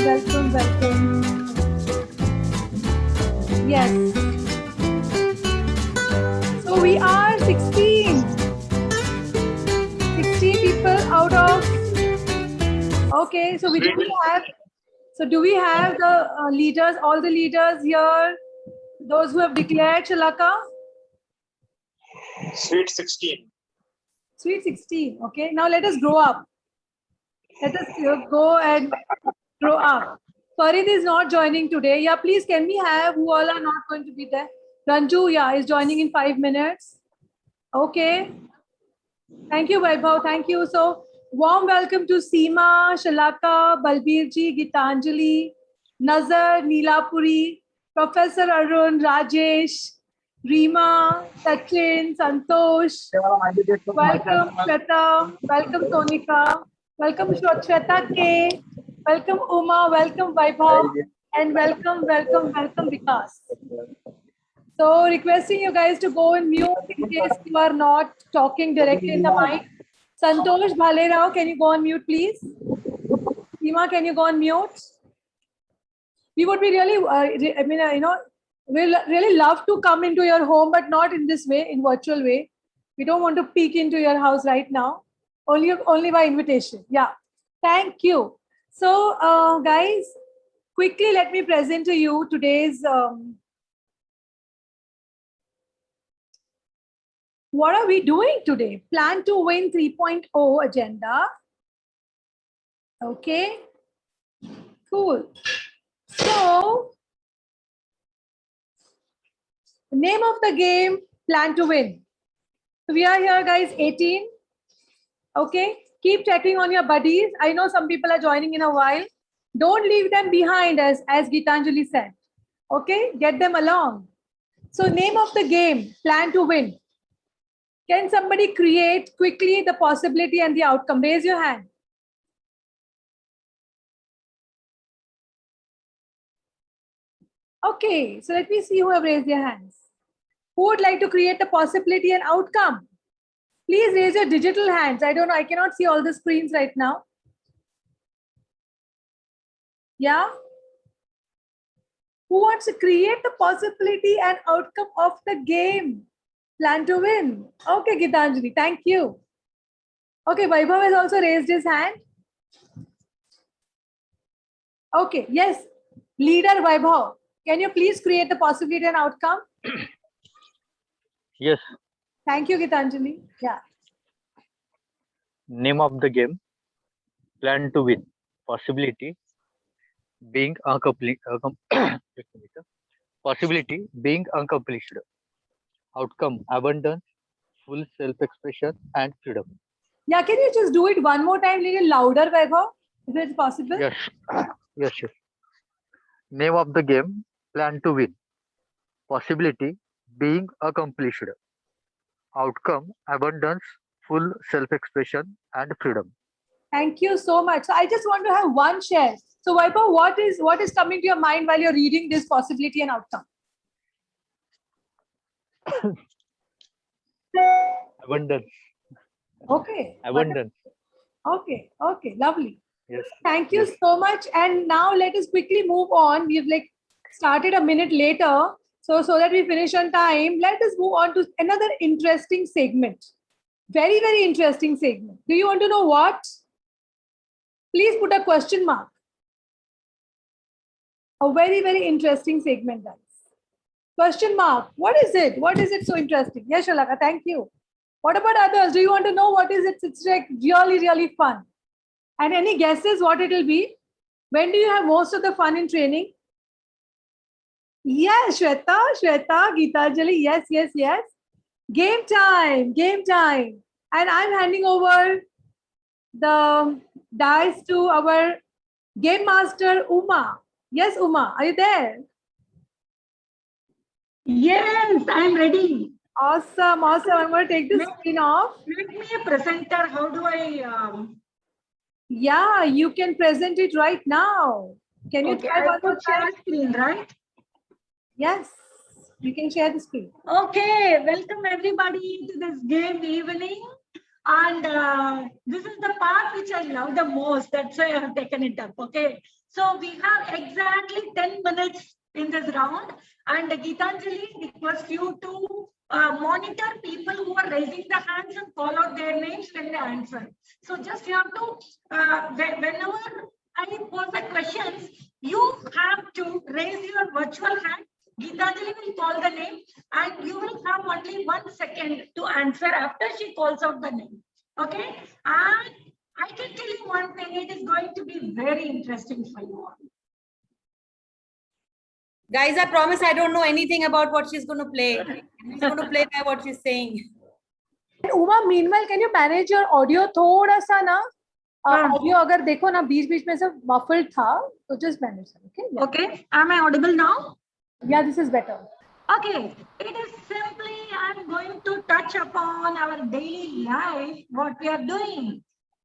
welcome, welcome. Yes. So we are 16 people out of. Okay, so we do have. So do we have the leaders, all the leaders here? Those who have declared, Shalaka? Sweet 16. Sweet 16. Okay, now let us grow up. Let us go and grow up. Farid is not joining today. Yeah, please, can we have who all are not going to be there? Ranju, yeah, is joining in 5 minutes. Okay. Thank you, Vaibhav. Thank you. So, warm welcome to Seema, Shalaka, Balbirji, Gitanjali, Nazar, Neelapuri, Professor Arun, Rajesh, Reema, Sachin, Santosh. Welcome, Shweta. Welcome, Sonika. Welcome, Shweta K. Welcome, Uma. Welcome, Vaibhav. And welcome, Vikas. So requesting you guys to go and mute in case you are not talking directly in the mic. Santosh Bhalerao, can you go on mute, please? Seema, can you go on mute? We would be really, we'll really love to come into your home, but not in this way, in virtual way. We don't want to peek into your house right now. Only by invitation. Yeah. Thank you. So, guys, quickly let me present to you today's what are we doing today? Plan to Win 3.0 agenda. Okay, cool. So, name of the game, Plan to Win. So we are here, guys, 18. Okay, keep checking on your buddies. I know some people are joining in a while. Don't leave them behind, as Gitanjali said. Okay, get them along. So, name of the game, Plan to Win. Can somebody create quickly the possibility and the outcome? Raise your hand. Okay, so let me see who have raised their hands. Who would like to create the possibility and outcome? Please raise your digital hands. I don't know, I cannot see all the screens right now. Yeah? Who wants to create the possibility and outcome of the game? Plan to Win. Okay, Gitanjali, thank you. Okay, Vaibhav has also raised his hand. Okay, yes, leader Vaibhav, can you please create the possibility and outcome? Yes. Thank you, Gitanjali. Yeah. Name of the game, Plan to Win. Possibility, being accomplished. Possibility, being accomplished. Outcome, abundance, full self-expression, and freedom. Yeah, can you just do it one more time, little louder, Vaibhav, if it's possible? Yes. Yes, yes. Name of the game, Plan to Win. Possibility, being accomplished. Outcome, abundance, full self-expression, and freedom. Thank you so much. So I just want to have one share. So Vaibhav, what is coming to your mind while you're reading this possibility and outcome? Abundance. Okay. Abundance. Okay. Okay. Lovely. Yes. Thank you Yes. so much. And now let us quickly move on. We've started a minute later. So that we finish on time, let us move on to another interesting segment. Very, very interesting segment. Do you want to know what? Please put a question mark. A very, very interesting segment, guys. Question mark. What is it? What is it so interesting? Yes, Shalaka, thank you. What about others? Do you want to know what is it? It's like really, really fun. And any guesses what it will be? When do you have most of the fun in training? Yes, Shweta, Gitanjali, yes. Game time. And I'm handing over the dice to our game master, Uma. Yes, Uma, are you there? Yes, I'm ready. Awesome. I'm going to take the screen off. Make me a presenter. How do I? Yeah, you can present it right now. Can you try one more share time? Screen, right? Yes, you can share the screen. Okay, welcome everybody to this game evening. And this is the part which I love the most. That's why I have taken it up. Okay, So we have exactly 10 minutes in this round. And Geetanjali requests you to monitor people who are raising the hands and call out their names when they answer. So just you have to, whenever I pose the questions, you have to raise your virtual hand. Geetanjali will call the name and you will have only 1 second to answer after she calls out the name. Okay? And I can tell you one thing, it is going to be very interesting for you all. Guys, I promise I don't know anything about what she's going to play. She's going to play by what she's saying. Uma, meanwhile, can you manage your audio थोड़ा सा ना? Audio अगर देखो ना बीच में से muffled था, तो just manage it. Okay? Yeah. Okay, am I audible now? Yeah, this is better. Okay, it is simply I'm going to touch upon our daily life, what we are doing.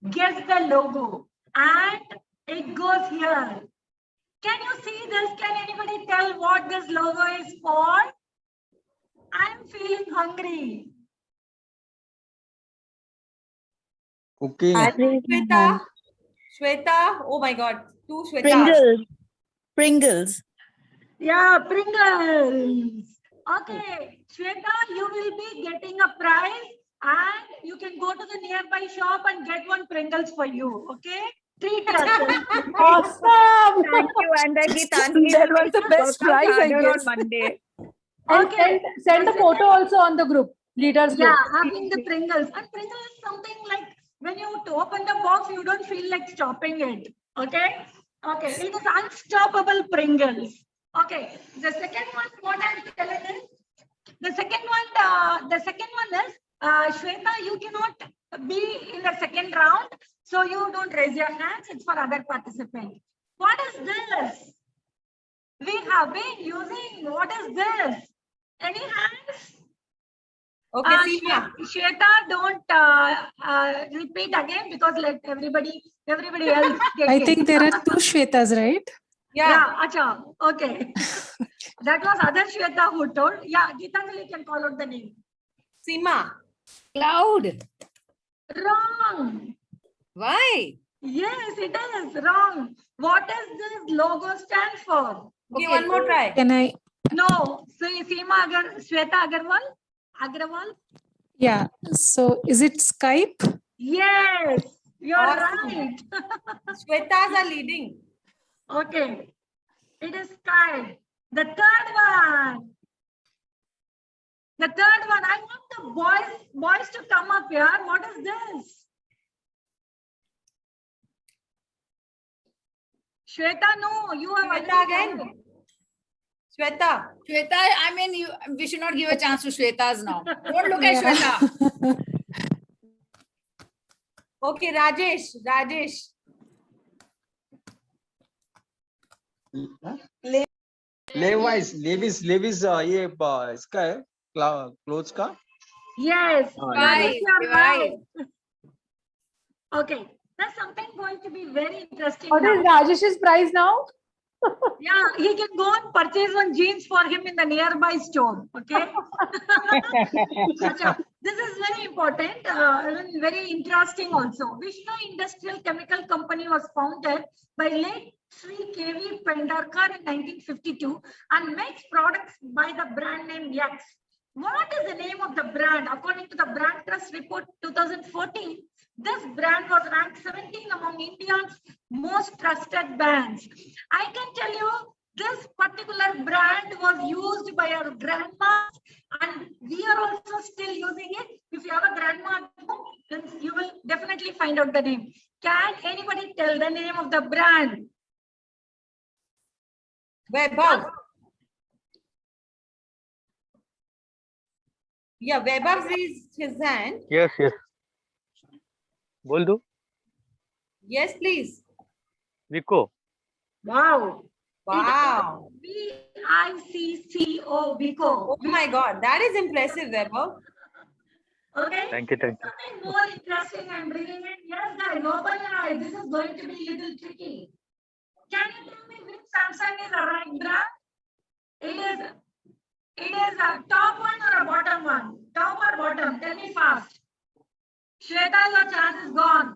Guess the logo, and it goes here. Can you see this? Can anybody tell what this logo is for? I'm feeling hungry. Cooking. Shweta, oh my God, two Shwetas. Pringles. Pringles. Yeah, Pringles. Okay, Shweta, you will be getting a prize and you can go to the nearby shop and get one Pringles for you. Okay? Treat yourself. Awesome! Thank you. And Geetanjali, That was the best prize, I guess. on Monday. And Okay. send the photo also on the group. Leaders Yeah, group. having the Pringles. And Pringles is something like when you open the box, you don't feel like stopping it. Okay? Okay, it is unstoppable Pringles. Okay, the second one, what I'm telling is, the second one is, Shweta, you cannot be in the second round, so you don't raise your hands, it's for other participants. What is this? We have been using, what is this? Any hands? Okay, Seema. Shweta, don't repeat again because let everybody else get I it. think there are two Shwetas, right? Yeah. Acha, okay. That was other Shweta who told. Yeah, Geetanjali can call out the name. Seema. Cloud. Wrong. Why? Yes, it is wrong. What does this logo stand for? Okay, one more try. Can I? No, so Shweta Agrawal? Yeah. So is it Skype? Yes, you're Awesome. right. Shwetas are leading. Okay, it is Sky. The third one. I want the boys to come up here. What is this? Shweta, no, you are Shweta again. Shweta. Shweta, I mean, we should not give a chance to Shwetas now. Don't look at Shweta. Okay, Rajesh. Levi's ये इसका है clothes का. Yes, Oh, Rajesh, yeah. you are Right. right. Okay, there's something going to be very interesting What now. is Rajesh's prize now? Yeah, he can go and purchase one jeans for him in the nearby store. Okay. Acha, this is very important, and very interesting also. Vishnu Industrial Chemical Company was founded by late Sri K.V. Pendarkar in 1952 and makes products by the brand name Yax. What is the name of the brand? According to the Brand Trust Report 2014, this brand was ranked 17 among India's most trusted brands. I can tell you this particular brand was used by our grandmas and we are also still using it. If you have a grandma at home, then you will definitely find out the name. Can anybody tell the name of the brand? Vaibhav. Yeah, Vaibhav raised his hand. Yes. बोल दो. Yes, please. Vico. Wow. Wow. VICCO, Vico. Oh my God, that is impressive, Vaibhav. Okay. Thank you. Something more interesting I'm bringing in. Yes, guys, open your eyes. This is going to be a little tricky. Can you tell me which Samsung is a right brand? It is a top one or a bottom one? Top or bottom? Tell me fast. Shweta, your chance is gone.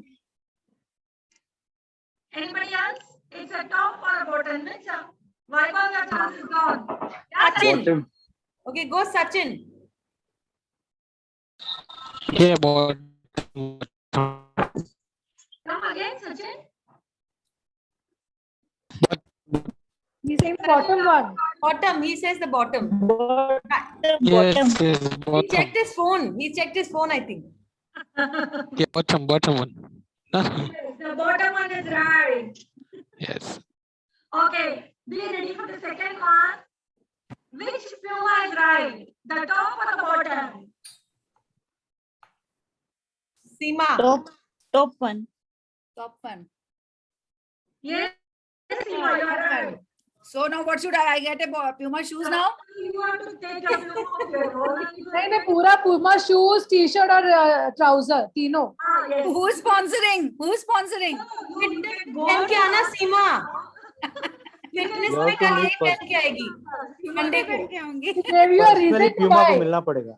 Anybody else? It's a top or a bottom. It's a Vaibhav, your chance is gone. Sachin. Bottom. Okay, go Sachin. Yeah, but Come again, Sachin. He's saying bottom one. Bottom. He says the bottom. yes, yes, He bottom. checked his phone. He checked his phone, I think. Yeah, bottom one. The bottom one is right. Yes. Okay, be ready for the second one. Which Puma is right? The top or the bottom? Seema. Top one. Top one. Yes, Seema, you are right. So now what should I get? A Puma shoes now? You want to take a Puma of your own and you नहीं नहीं पूरा Puma shoes, t-shirt और trouser तीनों. Ah, yes. Who's sponsoring? Who's sponsoring? पहन के आना सीमा. Fitness में कल यही पहन के आएगी. मंडे को. पहन के आऊंगी. Gave you a reason to Puma को buy. मिलना पड़ेगा.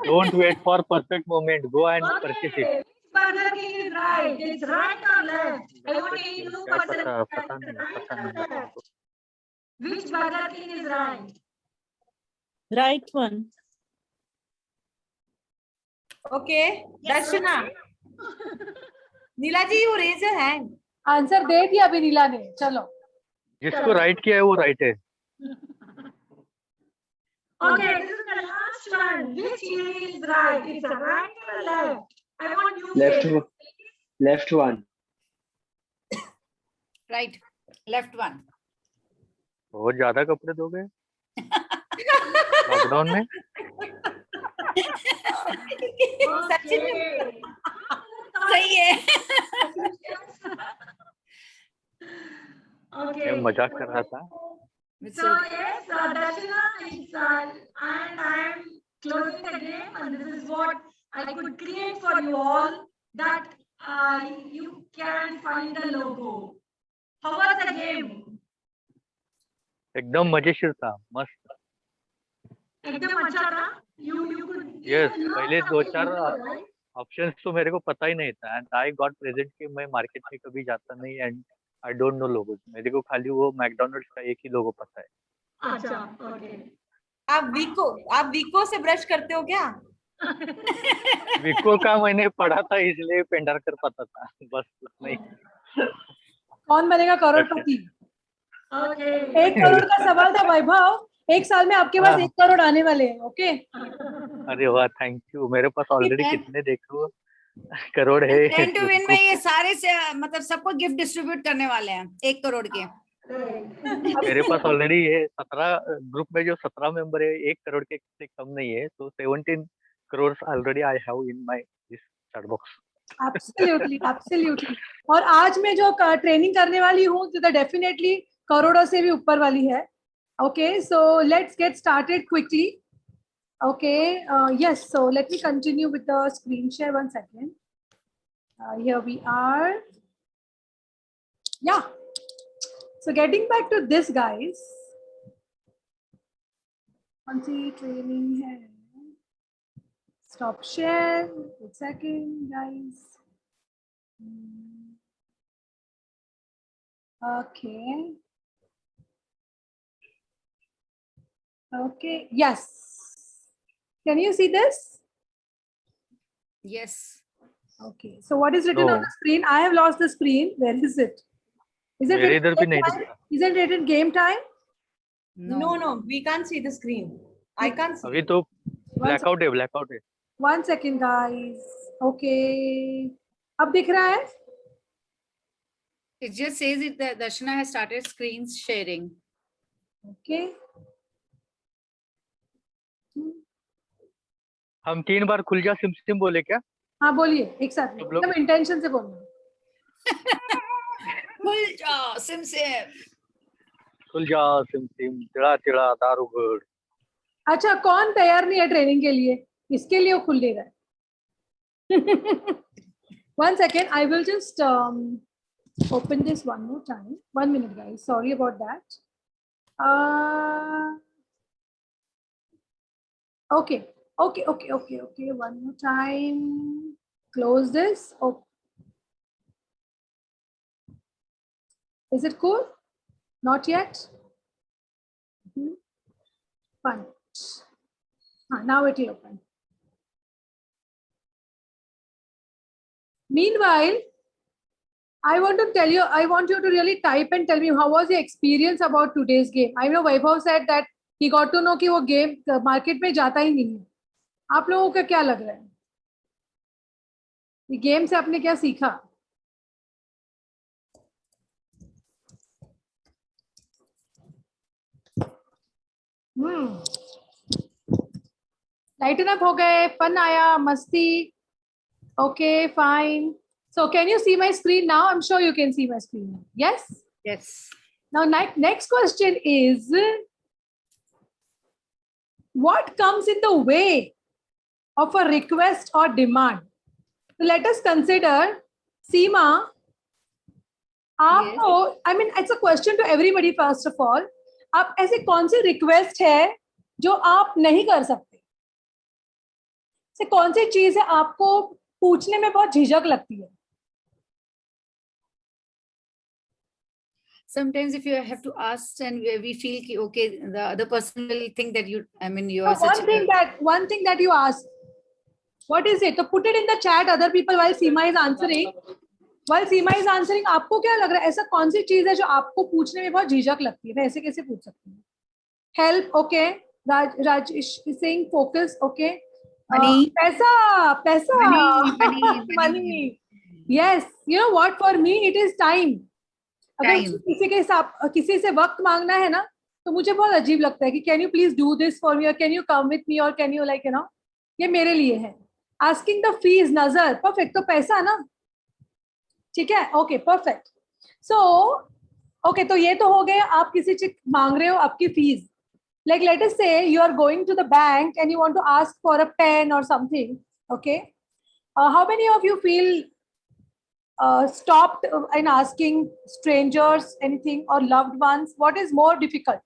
Don't wait for perfect moment. Go and purchase it. Okay, Burger King is right. It's right or left? I want to know क्या person पता is पता नहीं right पता or नहीं. left. Which Burger King is right? Right one. Okay. Darshana. Neelaji, you raise your hand. Answer दे दिया अभी नीला ने. चलो. जिसको राइट किया है वो राइट है. Okay, this is the last one. Which is right? It's a right or a left? I want you Left say. one. Left one. Right. Left one. बहुत ज्यादा कपड़े दोगे लॉकडाउन में. सचिन. सही है. मैं Okay. मजाक कर रहा था. So yes, Darshana is, and I am closing the game, and this is what I could create for you all, that you can find the logo. How was the game? एकदम मजेशीर था. मस्त. एकदम अच्छा था. You could. Yes, you learned पहले दो something चार new, right? ऑप्शंस तो मेरे को पता ही नहीं था. एंड आई गॉट प्रेजेंट कि मैं मार्केट में कभी जाता नहीं. And I don't know logos. मेरे को खाली वो मैकडॉनल्ड्स का एक ही लोगो पता है. अच्छा, okay. आप वीको से ब्रश करते हो क्या? विको का मैंने पढ़ा था इसलिए पेंडरकर पता था. बस उतना ही. कौन बनेगा करोड़पति? Okay. 1 करोड़ का सवाल था वैभव. 1 साल में आपके पास हाँ. 1 करोड़ आने वाले हैं. ओके. अरे वाह, थैंक यू. मेरे पास ऑलरेडी And- कितने देखो करोड़ है. Plan to win में ये सारे से मतलब सबको गिफ्ट डिस्ट्रीब्यूट करने वाले हैं 1 करोड़ के. मेरे पास ऑलरेडी है 17 ग्रुप में. जो 17 मेंबर है 1 करोड़ के से कम नहीं है. तो 17 crore already I have in my this chat box. Absolutely absolutely. और आज मैं जो ट्रेनिंग करने वाली हूँ तो डेफिनेटली करोड़ों से भी ऊपर वाली है. Okay, so let's get started quickly. Okay, yes, so let me continue with the screen share. 1 second. Here we are. Yeah. So getting back to this, guys. कौन सी ट्रेनिंग है? Stop share. 1 second, guys. Okay. Okay. Yes. Can you see this? Yes. Okay. So what is written on No. the screen? I have lost the screen. Where is it? Is it मेरे written इधर भी game नहीं time? दिखता. Is it written game time? No, we can't see the screen. I can't see. अभी तो One blackout है. Blackout है. 1 second, guys. Okay. अब दिख रहा है? It just says it that Darshana has started screen sharing. Okay. हम 3 बार खुल जा सिम सिम बोले क्या? हाँ बोलिए एक साथ में. सब लोग- एकदम इंटेंशन से बोलना. खुल जा सिम सिम. खुल जा सिम सिम. तिड़ा तिड़ा दारूगढ़. अच्छा, कौन तैयार नहीं है ट्रेनिंग के लिए? इसके लिए वो खुल नहीं रहा है. 1 second, I will just open this one more time. 1 minute, guys. Sorry about that. Okay. 1 more time. Close this. Oh. Is it cool? Not yet? Fine. Now it will open. Meanwhile, I want you to really type and tell me how was your experience about today's game. I know Vaibhav said that he got to know कि वो game market में जाता ही नहीं है. आप लोगों को क्या लग रहा है? ये गेम से आपने क्या सीखा? लाइटन अप हो गए, फन आया, मस्ती. Okay, fine. So can you see my screen now? I'm sure you can see my screen now. Yes? Yes. Now, next question is, what comes in the way of a request or demand? So let us consider, Seema, आपको, I mean, it's a question to everybody first of all. आप ऐसे कौन सी request है जो आप नहीं कर सकते? से कौन सी चीज है आपको पूछने में बहुत झिझक लगती है? Sometimes if you have to ask and we feel ki, okay, the other person will think that you are So one thing that you ask, what is it? So put it in the chat, other people, while Seema is answering. आपको क्या लग रहा है? ऐसा कौन सी चीज है जो आपको पूछने में बहुत झिझक लगती है? मैं ऐसे कैसे पूछ सकती हूँ? Help, okay. Rajesh is saying focus, okay. Money. पैसा. Money. Yes. You know what? For me, it is time. अगर किसी से वक्त मांगना है ना, तो मुझे बहुत अजीब लगता है कि can you please do this for me or can you come with me or can you like, you know, ये मेरे लिए है. Asking the fees, नजर, perfect. तो पैसा ना, ठीक है, okay, perfect. So, okay, तो ये तो हो गया, आप किसी चीज मांग रहे हो आपकी fees. Like let us say you are going to the bank and you want to ask for a pen or something, okay? How many of you feel stopped in asking strangers anything or loved ones? What is more difficult?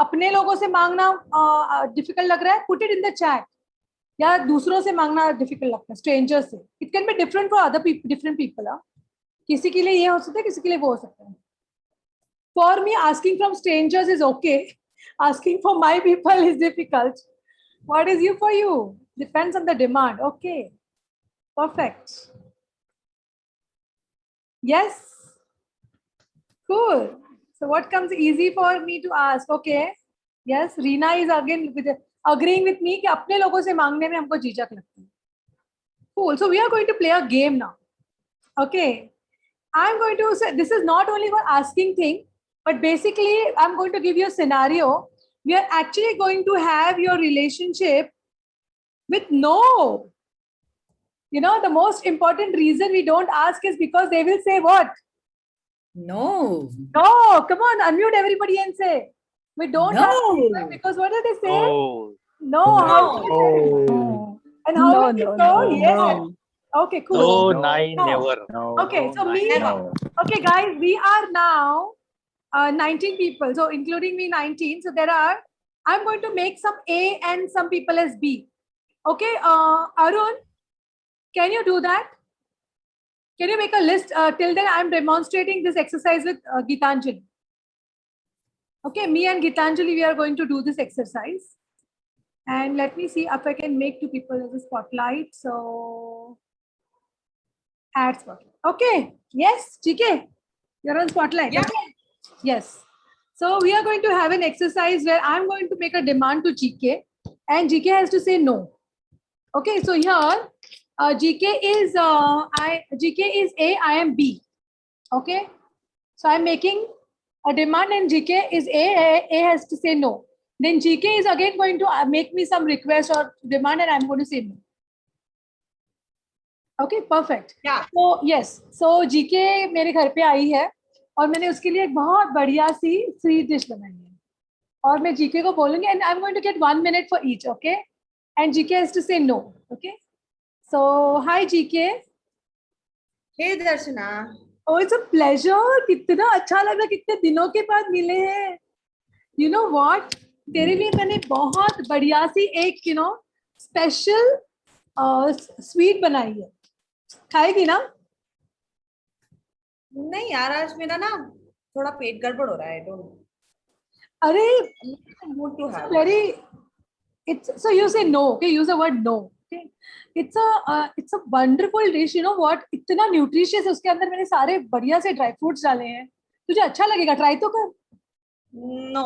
अपने लोगों से मांगना difficult लग रहा है? Put it in the chat. या दूसरों से मांगना difficult लगता है, strangers से. It can be different for other people, different people. किसी के लिए ये हो सकता है, किसी के लिए वो हो सकता है. For me, asking from strangers is okay. Asking for my people is difficult. What is you for you? Depends on the demand. Okay. Perfect. Yes. Cool. So what comes easy for me to ask? Okay. Yes. Reena is again agreeing with me कि अपने लोगों से मांगने में हमको झिझक लगती है. Cool. So we are going to play a game now. Okay. I'm going to say this is not only for asking things, but basically I'm going to give you a scenario. We are actually going to have your relationship with no. You know, the most important reason we don't ask is because they will say what? No. No, come on, unmute everybody and say. We don't No. ask because what do they say? Oh. No. How do they say? No. And how No, will we no, know? no, Yes. no. Okay, cool. No, nine, No. never. Okay, so me, Never. okay guys, we are now 19 people, so including me 19. So there are, I'm going to make some A and some people as B. Okay, Arun, can you do that? Can you make a list? Till then I'm demonstrating this exercise with Gitanjali. Okay, me and Gitanjali, we are going to do this exercise. And let me see if I can make two people as a spotlight. So add spotlight. Okay, yes, GK, you're on spotlight. Yeah. Okay? Yes. So we are going to have an exercise where I'm going to make a demand to GK and GK has to say no. Okay, so here GK is A, I am B. Okay, so I'm making a demand and GK is A has to say no. Then GK is again going to make me some request or demand and I'm going to say no. Okay, perfect. Yeah. So yes, so GK मेरे घर पे आई है और मैंने उसके लिए एक बहुत बढ़िया सी स्वीट डिश बनाई है और मैं GK को बोलूंगी and I'm going to get 1 minute for each, okay? And GK has to say no, okay? So hi GK. Hey Darshana. Oh, it's a pleasure. कितना अच्छा लगा, कितने दिनों के बाद मिले हैं. You know what? तेरे लिए मैंने बहुत बढ़िया सी एक स्पेशल स्वीट बनाई है. खाएगी ना? नहीं यार, आज मेरा ना थोड़ा पेट गड़बड़ हो रहा है, डोंट अरे mood to have. very, it's so you say no, okay, use the word no, okay. It's a wonderful dish, you know what, इतना न्यूट्रिशियस है उसके अंदर, मैंने सारे बढ़िया से ड्राई फ्रूट्स डाले हैं, तुझे अच्छा लगेगा, ट्राई तो कर. No,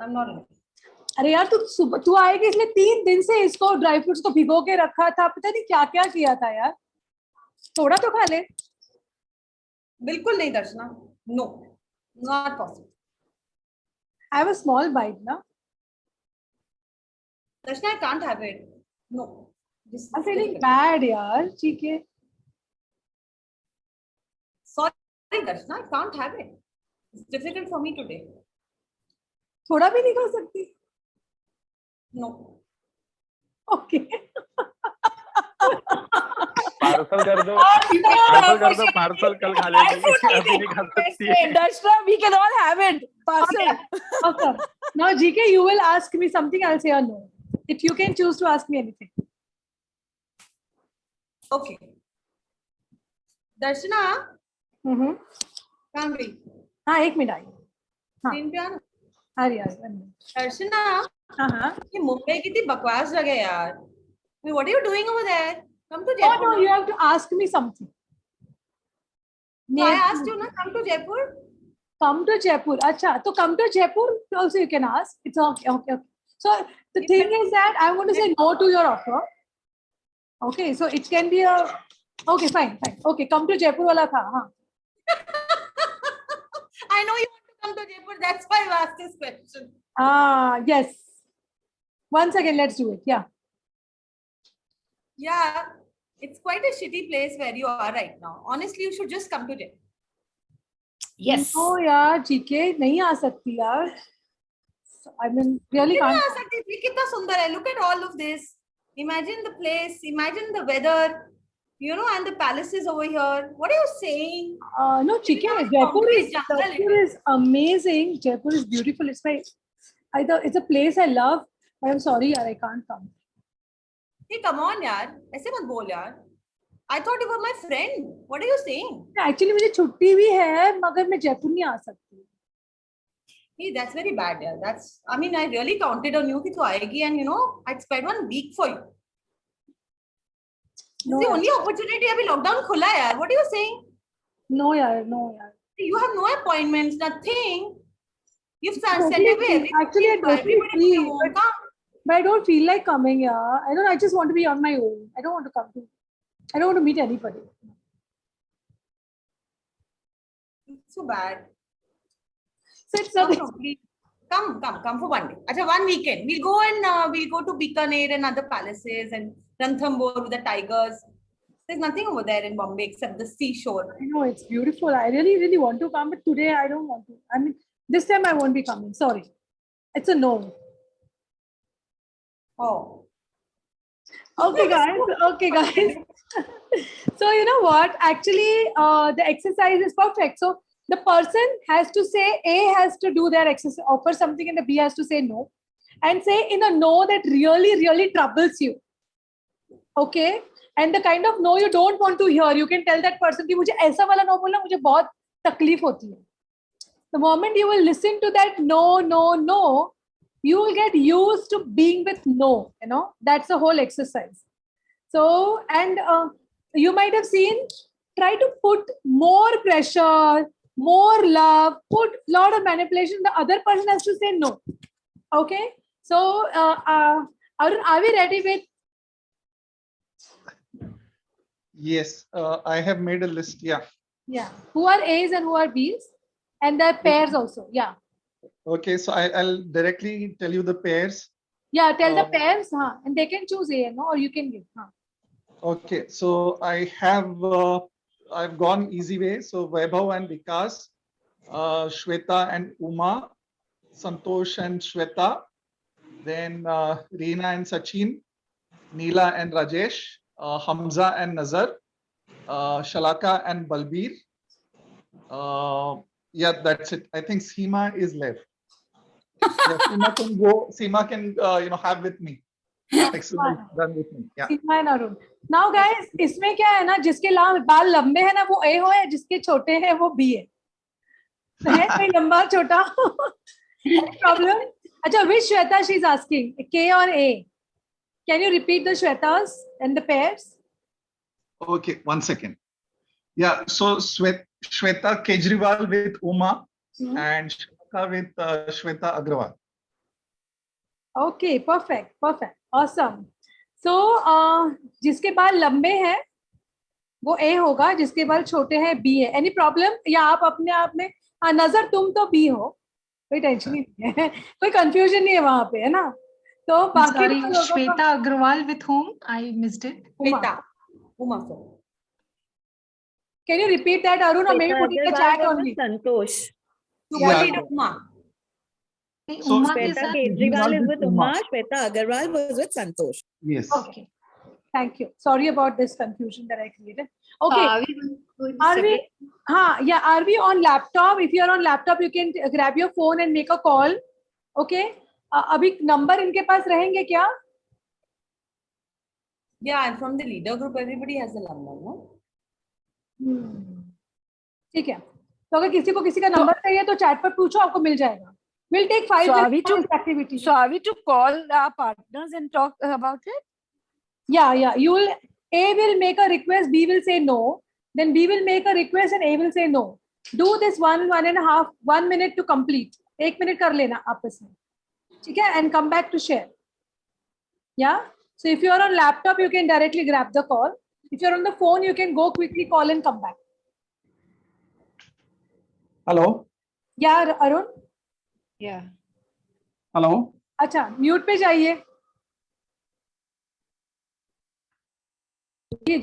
I'm not. अरे यार तू आएगी, इसलिए 3 दिन से इसको ड्राई फ्रूट्स को भिगो के रखा था, पता नहीं क्या क्या किया था यार, थोड़ा तो खा ले. बिल्कुल नहीं दर्शना, no, not possible. Have a small bite ना. Darshana, I can't have it. No. This is I'm feeling difficult. bad यार, ठीक है. Sorry, Darshana, I can't have it. It's difficult for me today. थोड़ा भी नहीं खा सकती. No. Okay. पार्सल कर दो, पार्सल कर दो, पार्सल कल खा लेंगे, अभी नहीं खा सकती है. Dashra, we can all have it. Parcel. Awesome. Now GK, you will ask me something, I'll say a no. If you can choose to ask me anything. Okay. Darshana, hmm. can't be. हाँ, 1 minute I. हाँ. Screen पे आना. अरे यार 1 minute. Darshana, हाँ. ये मुंबई कितनी बकवास जगह है यार. I mean, what are you doing over there? Come to Oh Jaipur. no, you have to ask me something. So I asked you, na, come to Jaipur. Come to Jaipur. Acha, so come to Jaipur also you can ask. It's okay. So the thing is that I'm going to say no to your offer. Okay, so it can be a, okay, fine. Okay, come to Jaipur wala tha. Haan. I know you want to come to Jaipur. That's why I asked this question. Yes. Once again, let's do it. Yeah. Yeah, it's quite a shitty place where you are right now. Honestly, you should just come to Jaipur. Yes. Oh यार, GK नहीं आ सकती यार. I mean, really क्यों can't. नहीं आ सकती? ये कितना सुंदर है. Look at all of this. Imagine the place. Imagine the weather. You know, and the palaces over here. What are you saying? No, GK, Because Jaipur complete jungle is amazing. Jaipur is beautiful. It's a place I love. I'm sorry, yaar, I can't come. Hey, come on, yaar. ऐसे मत बोल यार. I thought you were my friend. What are you saying? Actually, मुझे छुट्टी भी है, मगर मैं जयपुर नहीं आ सकती. Hey, that's very bad, yaar. I mean, I really counted on you कि तू आएगी and you know, I'd spend 1 week for you. No, It's the only opportunity. अभी lockdown खुला है यार. What are you saying? No, yaar. You have no appointments, nothing. You've sent Totally away free. everybody. Actually, I'm totally Everybody free, won't come. but I don't feel like coming, yeah. I just want to be on my own. I don't want to come to. I don't want to meet anybody. It's so bad. So it's not. Come for 1 day. Achha, 1 weekend. We'll go to Bikaner and other palaces and Ranthambore with the tigers. There's nothing over there in Bombay except the seashore. I know it's beautiful. I really, really want to come, but today I don't want to. I mean, this time I won't be coming. Sorry, it's a no. Oh. Okay, guys. So you know what? Actually, the exercise is perfect. So the person has to say, A has to do their exercise, offer something, and the B has to say no, and say in a no that really, really troubles you. Okay, and the kind of no you don't want to hear, you can tell that person कि मुझे ऐसा वाला no बोलना मुझे बहुत तकलीफ होती है. The moment you will listen to that no, you will get used to being with no. You know, that's the whole exercise. So, and you might have seen, try to put more pressure, more love, put a lot of manipulation. The other person has to say no. Okay. So, Arun, are we ready with? Yes, I have made a list. Yeah. Yeah. Who are A's and who are B's? And the pairs also. Yeah. Okay, so I'll directly tell you the pairs. Yeah, tell the pairs, and they can choose A, no, or you can give. Okay, so I've gone easy way. So Vaibhav and Vikas, Shweta and Uma, Santosh and Shweta, then Reena and Sachin, Neela and Rajesh, Hamza and Nazar, Shalaka and Balbir. Yeah, that's it. I think Seema is left. Yeah, Seema can go. Seema can have with me. Excellent, done with me. Yeah. Seema and Arun. Now, guys, इसमें क्या है ना, जिसके बाल लंबे हैं ना वो A हो है, जिसके छोटे हैं वो B है. है कोई लंबा छोटा प्रॉब्लम? अच्छा, which Shweta she is asking, K or A? Can you repeat the Shwetas and the pairs? Okay, 1 second. Yeah, so Shweta Kejriwal with Uma and Shweta with Shweta Agrawal. Okay, perfect, perfect, awesome. So जिसके बाल लंबे हैं वो A होगा, जिसके बाल छोटे हैं B है. Any problem? या आप अपने आप में नजर तुम तो B हो, कोई टेंशन ही नहीं है, कोई कंफ्यूजन नहीं है वहां पे, है ना? तो बाकी Sorry, लोगों को- Shweta Agrawal with whom? I missed it. Shweta. Uma, sir. Can you repeat that, Arun, or maybe put in the chat only? Santosh. So Yeah. what did Uma? So Uma Shweta is a- Kejriwal is with Uma. Uma. Shweta Agarwal was with Santosh. Yes. Okay, thank you. Sorry about this confusion that I created. Okay, are we? Yeah, are we on laptop? If you are on laptop, you can grab your phone and make a call. Okay. अभी number इनके पास रहेंगे क्या? Yeah, and from the leader group, everybody has a number, no? ठीक है. तो अगर किसी को किसी का नंबर चाहिए तो चैट पर पूछो, आपको मिल जाएगा. We'll take 5 So are we minutes to- for this activity. So are we to call our partners and talk about it? Yeah. A will make a request, B will say no. Then B will make a request and A will say no. Do this 1 minute to complete. 1 minute कर लेना आपस में. ठीक है? And come back to share. Yeah. So if you are on laptop, you can directly grab the call. If you're on the phone, you can go quickly call and come back. Hello. Yeah, Arun. Yeah. Hello. अच्छा, mute पे जाइए.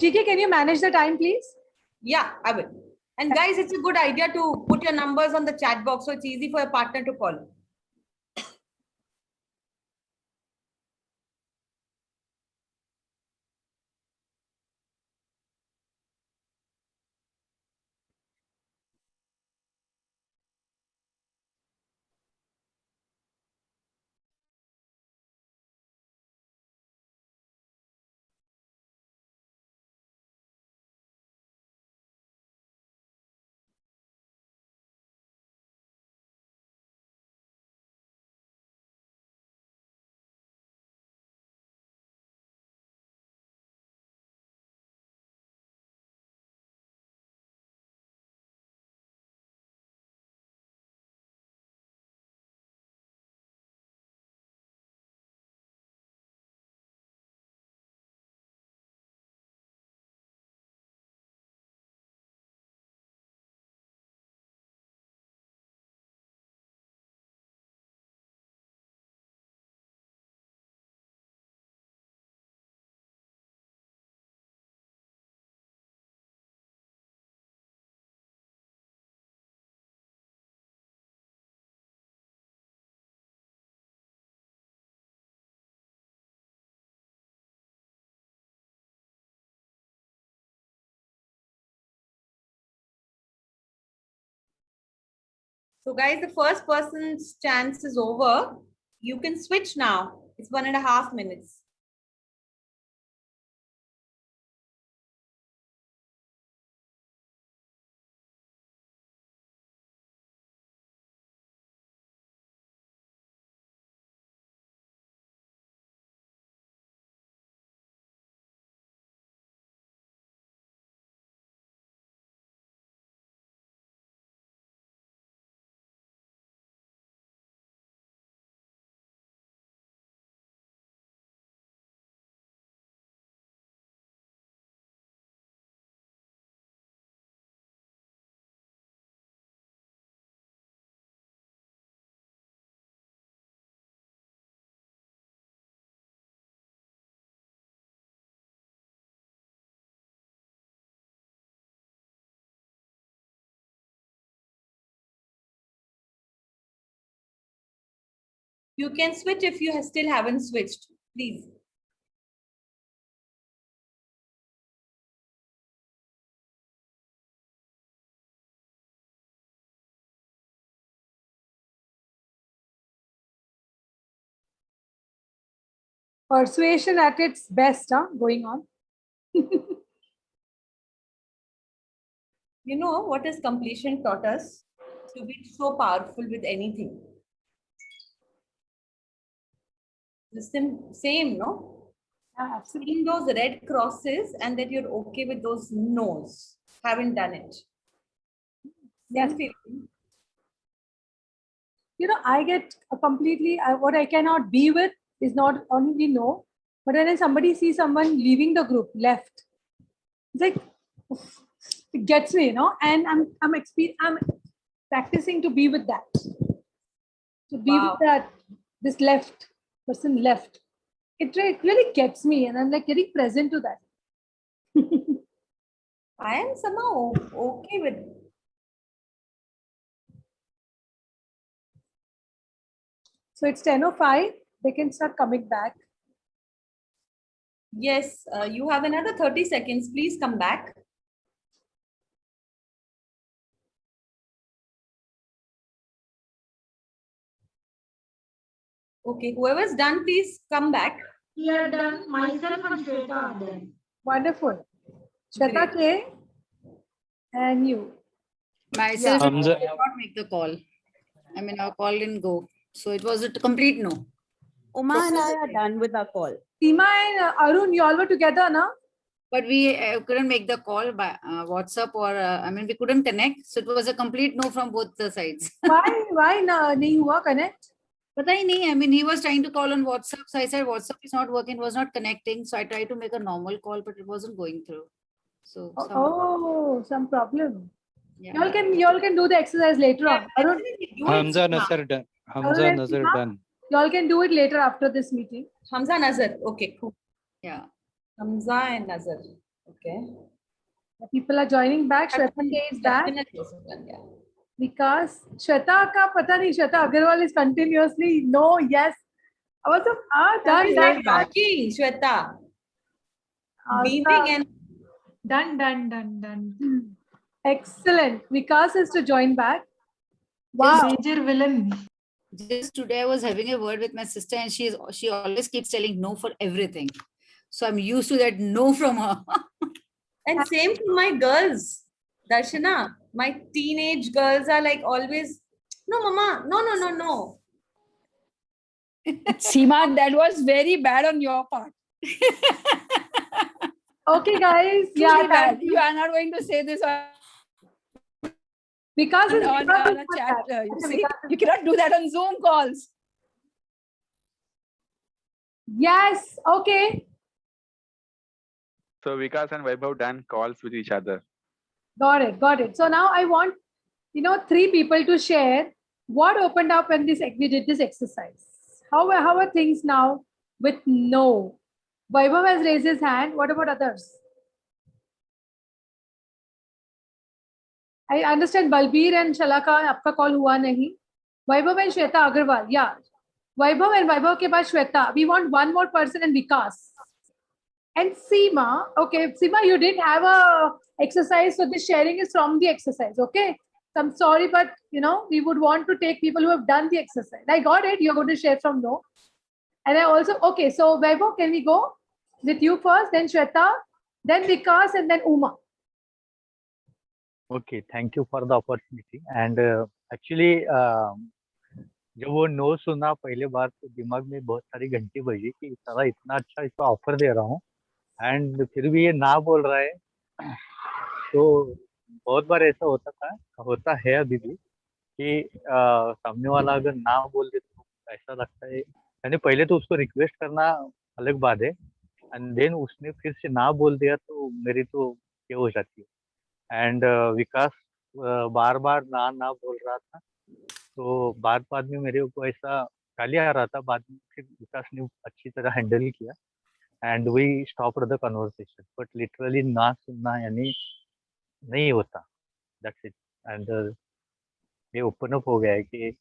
GK, can you manage the time, please? Yeah, I will. And guys, it's a good idea to put your numbers on the chat box so it's easy for your partner to call. So guys, the first person's chance is over. You can switch now. It's 1.5 minutes. You can switch if you still haven't switched, please. Persuasion at its best, going on. You know what is completion taught us? to be so powerful with anything. The same, no? Yeah, absolutely. Seeing those red crosses and that you're okay with those no's. Haven't done it. Yes. Same feeling. You know, I get a completely, what I cannot be with is not only no, but when somebody sees someone leaving the group, left, it's like, it gets me, you know, and I'm practicing to be with that. To be with that, this left, person left. It really gets me, and I'm like getting present to that. I am somehow okay with it. So it's 10:05. They can start coming back. Yes, you have another 30 seconds. Please come back. Okay, whoever's done, please come back. We are done. Myself and Shweta are done. Wonderful. Shweta K and you. Myself, I Hamza. did not make the call. I mean, our call didn't go. So it was a complete no. Uma and I are done with our call. Seema and Arun, you all were together, no? But we couldn't make the call by WhatsApp or, I mean, we couldn't connect. So it was a complete no from both the sides. Why nahi hua connect? But I mean, he was trying to call on WhatsApp. So I said, WhatsApp is not working, was not connecting. So I tried to make a normal call, but it wasn't going through. So Some problem. yeah. You all can do the exercise later on. Arun, Hamza Nazar done. Hamza and Nazar Seema? done. you all can do it later after this meeting. Hamza Nazar. Okay, cool. Yeah. Hamza and Nazar. Okay. The people are joining back. Shweta K is back. Definitely also done, yeah. Because Shweta ka pata nahi, Shweta Agarwal is continuously no, yes. I was That is done. not working, Shweta. Beaming and Done. Excellent. Vikas is to join back. Wow. Major villain. Just today I was having a word with my sister and she always keeps telling no for everything. So I'm used to that no from her. And same for my girls. Darshana, my teenage girls are like always, no, mama, no. Seema, that was very bad on your part. Okay, guys. Truly bad. You are not going to say this on Vikas is a chat. You see, you cannot do that on Zoom calls. Yes. Okay. So Vikas and Vaibhav done calls with each other. Got it. So now I want, 3 people to share what opened up when we did this exercise. How are things now with no? Vaibhav has raised his hand. What about others? I understand Balbir and Shalaka, आपका call हुआ नहीं. Vaibhav and Shweta Agarwal. Yeah. Vaibhav and Vaibhav के बाद Shweta. We want one more person and Vikas. And Seema. Okay, Seema, you didn't have a exercise, so this sharing is from the exercise. Okay. So I'm sorry, but we would want to take people who have done the exercise. I got it. You're going to share from no. And I also, okay, so Vaibhav, can we go with you first, then Shweta, then Vikas, and then Uma? Okay, thank you for the opportunity. And actually, जब वो no सुना पहले बार तो दिमाग में बहुत सारी घंटी बजी कि साला इतना अच्छा इसको ऑफर दे रहा हूँ एंड फिर भी ये ना बोल रहा है. तो बहुत बार ऐसा होता है अभी भी कि सामने वाला अगर ना बोल दे तो ऐसा लगता है, यानी पहले तो उसको रिक्वेस्ट करना अलग बात है एंड देन उसने फिर से ना बोल दिया तो मेरी तो ये हो जाती है. एंड विकास बार बार ना बोल रहा था तो बाद में मेरे को ऐसा गाली आ रहा था. बाद में फिर विकास ने अच्छी तरह हैंडल किया and we stop the conversation. But literally ना सुनना यानी नहीं होता. That's it. एंड ये ओपन अप हो गया है कि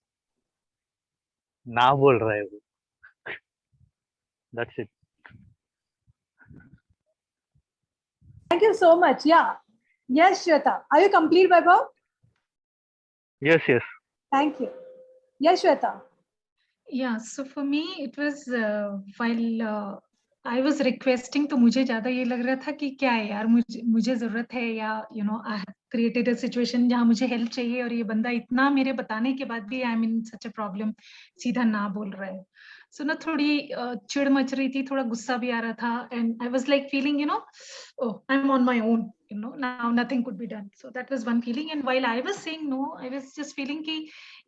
ना बोल रहा है वो. That's it. Thank you so much. Yeah. Yes, Shweta. Are you complete, Vaibhav? Yes. Thank you. Yes, Shweta. Yeah, so for me it was while I was requesting तो मुझे ज्यादा ये लग रहा था कि क्या है यार, मुझे जरूरत है या created a situation जहाँ मुझे help चाहिए और ये बंदा इतना मेरे बताने के बाद भी I'm in such a problem, सीधा ना बोल रहा है. So ना थोड़ी चिढ़ मच रही थी, थोड़ा गुस्सा भी आ रहा था, and I was like feeling, you know, oh, I'm on my own, you know, now nothing could be done. So that was one feeling. And while I was saying no, I was just feeling कि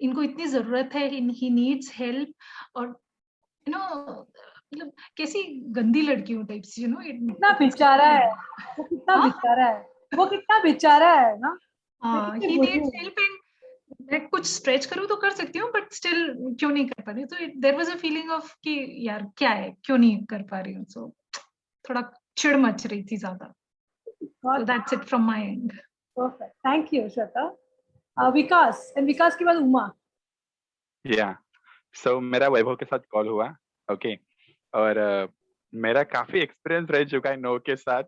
इनको इतनी जरूरत है, he needs help, और you know, मतलब कैसी गंदी लड़की हूँ टाइप्स, you know. कितना बेचारा है वो, कितना बेचारा है वो, कितना बेचारा है ना. हाँ, he needs help and मैं कुछ स्ट्रेच करूँ तो कर सकती हूँ, बट स्टिल क्यों नहीं कर पा रही. तो there was a feeling of कि यार क्या है, क्यों नहीं कर पा रही हूँ. सो थोड़ा चिढ़ मच रही थी ज्यादा. So that's it from my end. Perfect. Thank you, Shweta. Vikas, and Vikas के बाद उमा. Yeah. So मेरा वैभव के साथ कॉल हुआ. Okay. और मेरा काफी एक्सपीरियंस रह चुका है नो के साथ.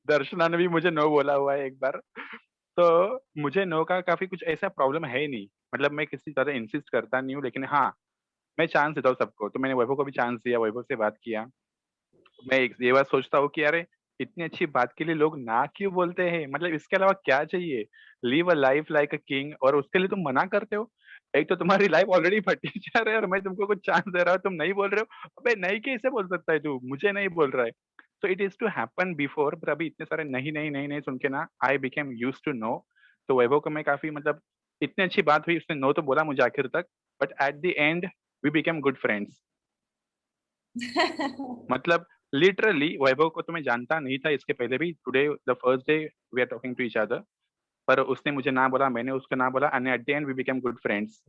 दर्शना ने भी मुझे नो बोला हुआ है एक बार. तो मुझे नो का काफी कुछ ऐसा प्रॉब्लम है ही नहीं. मतलब मैं किसी तरह इंसिस्ट करता नहीं हूँ, लेकिन हाँ मैं चांस देता हूँ सबको. तो मैंने वैभव को भी चांस दिया, वैभव से बात किया. मैं ये बात सोचता हूँ कि अरे इतनी अच्छी बात के लिए लोग ना क्यों बोलते हैं. मतलब इसके अलावा क्या चाहिए. Live a life like a king, और उसके लिए तुम मना करते हो. एक तो तुम्हारी लाइफ ऑलरेडी फटी जा रही है और मैं तुमको कुछ चांस दे रहा हूँ, तुम नहीं बोल रहे हो. अबे नहीं कैसे बोल सकता है तू, मुझे नहीं बोल रहा है. So it is to happen before, पर अभी इतने सारे नहीं नहीं नहीं नहीं सुन के ना I became used to no. तो वैभव को मैं काफी मतलब इतनी अच्छी बात हुई, उसने नो तो बोला मुझे आखिर तक, but at the end we became good friends. मतलब literally वैभव को तो मैं जानता नहीं था इसके पहले भी. Today the first day we are talking to each other. पर उसने मुझे ना बोला, मैंने उसको ना बोला, and at the end we became good friends.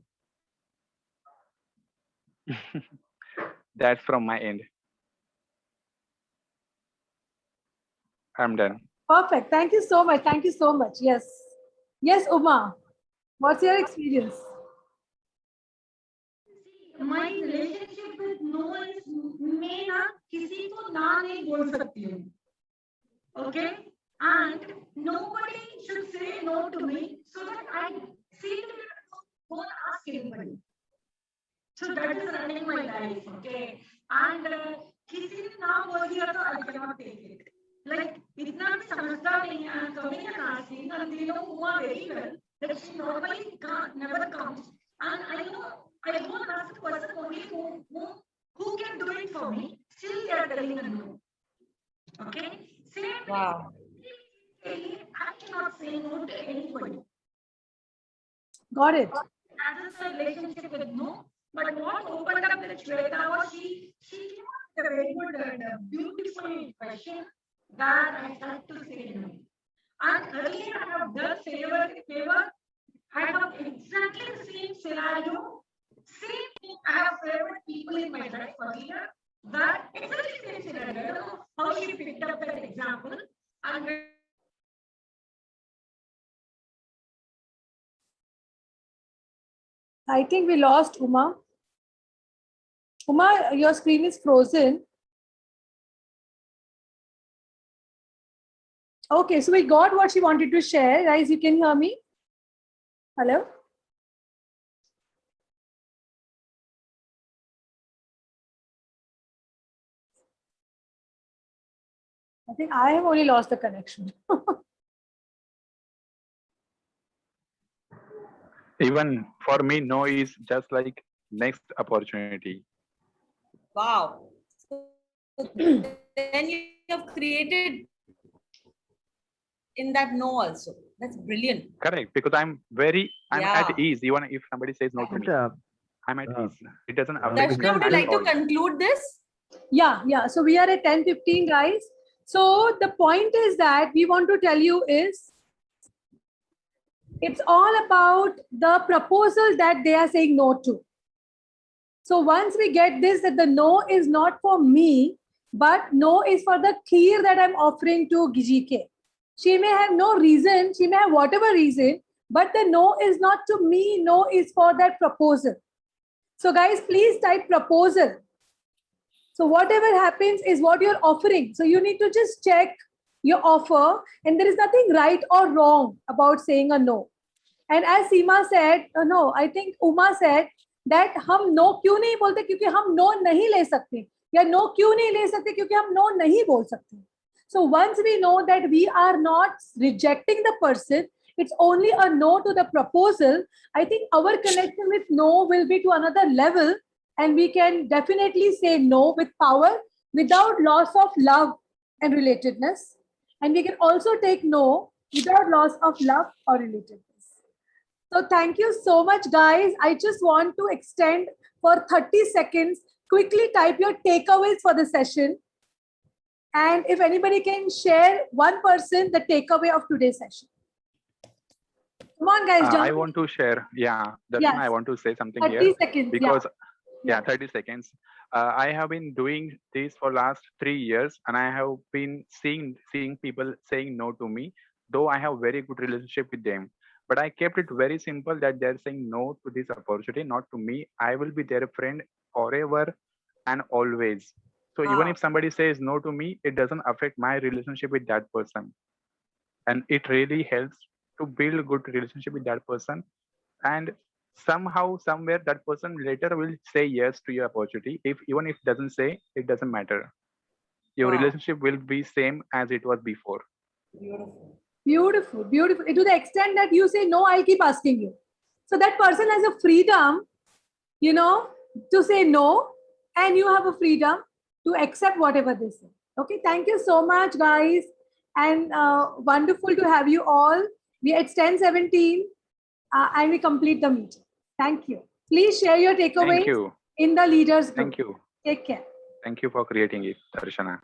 That's from my end. I'm done. Perfect. Thank you so much. Thank you so much. Yes. Yes, Uma. What's your experience? My relationship with no is मैं ना किसी को ना नहीं बोल सकती हूँ. Okay? And nobody should say no to me, so that I see that I won't ask anybody. So that is running my life. Okay? And किसी ने ना बोल दिया तो I cannot take it. Like इतना भी समझता नहीं है. Coming and asking, and they know Uma very well that she normally never comes. And I know I don't ask the person only who can do it for me. Still they are telling a no. Okay? Same. Wow. I cannot say no to anybody. Got it. That is a relationship with no. But what opened up with Shweta was she came up with a very good and beautiful question that I had to say no. And earlier I have done favor. I have exactly the same scenario. Same thing. I have favored people in my life earlier. That exactly same scenario. I don't know how she picked up that example. And I think we lost Uma. Uma, your screen is frozen. Okay, so we got what she wanted to share. Guys, you can hear me? Hello? I think I have only lost the connection. Even for me, no is just like next opportunity. Wow. So then you have created in that no also. That's brilliant. Correct, because I'm Yeah. at ease. Even if somebody says no to me, I'm at ease. It doesn't affect me Darshana, would you at like to all. conclude this? Yeah. So we are at 10:15, guys. So the point is that we want to tell you is it's all about the proposal that they are saying no to. So once we get this, that the no is not for me, but no is for the kheer that I'm offering to GK. She may have no reason, she may have whatever reason, but the no is not to me, no is for that proposal. So guys, please type proposal. So whatever happens is what you're offering. So you need to just check your offer, and there is nothing right or wrong about saying a no. And as Seema said, no, I think Uma said that हम no क्यों नहीं बोलते, क्योंकि हम no नहीं ले सकते, या no क्यों नहीं ले सकते क्योंकि हम no नहीं बोल सकते. So once we know that we are not rejecting the person, it's only a no to the proposal, I think our connection with no will be to another level, and we can definitely say no with power without loss of love and relatedness. And we can also take no without loss of love or relatedness. So thank you so much, guys. I just want to extend for 30 seconds. Quickly type your takeaways for the session. And if anybody can share one person the takeaway of today's session. Come on, guys. I Jump. want to share. Yeah, Darshana, Yes. I want to say something 30 here seconds. because Yeah. 30 seconds. I have been doing this for last 3 years, and I have been seeing people saying no to me, though I have very good relationship with them. But I kept it very simple that they're saying no to this opportunity, not to me. I will be their friend forever and always. So even if somebody says no to me, it doesn't affect my relationship with that person. And it really helps to build a good relationship with that person. And somehow, somewhere, that person later will say yes to your opportunity. Even if doesn't say, it doesn't matter. Your relationship will be same as it was before. Beautiful. Beautiful, beautiful. To the extent that you say, no, I'll keep asking you. So that person has a freedom, you know, to say no, and you have a freedom to accept whatever they say. Okay, thank you so much, guys. And wonderful to have you all. It's 10:17 and we complete the meeting. Thank you. Please share your takeaways Thank you. in the leaders group. Thank you. Take care. Thank you for creating it, Darshana.